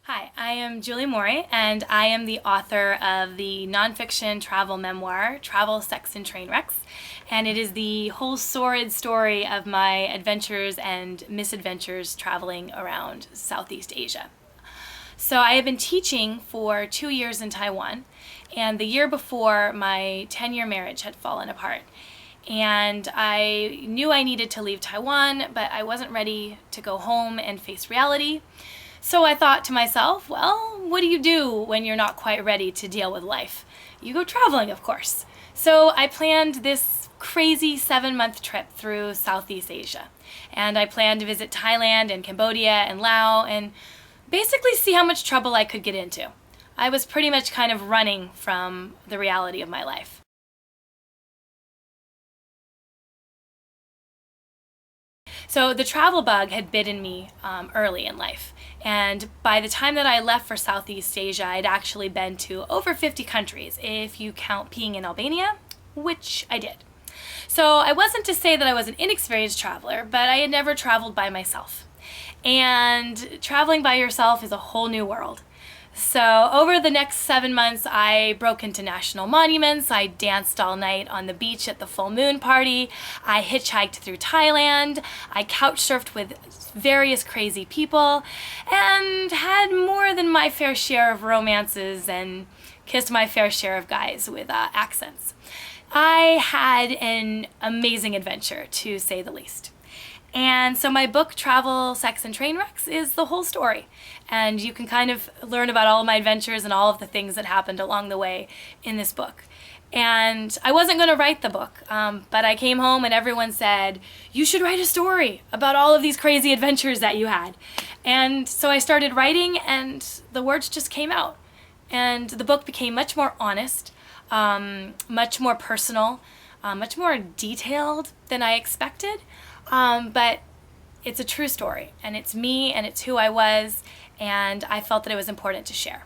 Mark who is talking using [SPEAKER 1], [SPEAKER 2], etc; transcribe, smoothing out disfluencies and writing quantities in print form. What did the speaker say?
[SPEAKER 1] Hi, I am Julie Morey, and I am the author of the nonfiction travel memoir, Travel, Sex, and Trainwrecks. And it is the whole sordid story of my adventures and misadventures traveling around Southeast Asia. So I have been teaching for 2 years in Taiwan, and the year before, my 10-year marriage had fallen apart. And I knew I needed to leave Taiwan, but I wasn't ready to go home and face reality. So I thought to myself, well, what do you do when you're not quite ready to deal with life? You go traveling, of course. So I planned this crazy 7-month trip through Southeast Asia. And I planned to visit Thailand and Cambodia and Laos and basically see how much trouble I could get into. I was pretty much kind of running from the reality of my life. So the travel bug had bitten me early in life. And by the time that I left for Southeast Asia, I'd actually been to over 50 countries, if you count being in Albania, which I did. So I wasn't to say that I was an inexperienced traveler, but I had never traveled by myself. And traveling by yourself is a whole new world. So over the next 7 months, I broke into national monuments, I danced all night on the beach at the full moon party, I hitchhiked through Thailand, I couchsurfed with various crazy people, and had more than my fair share of romances and kissed my fair share of guys with accents. I had an amazing adventure, to say the least. And so my book, Travel, Sex, and Trainwrecks, is the whole story. And you can kind of learn about all of my adventures and all of the things that happened along the way in this book. And I wasn't going to write the book, but I came home and everyone said, you should write a story about all of these crazy adventures that you had. And so I started writing and the words just came out. And the book became much more honest, much more personal, much more detailed than I expected. But it's a true story, and it's me, and it's who I was, and I felt that it was important to share.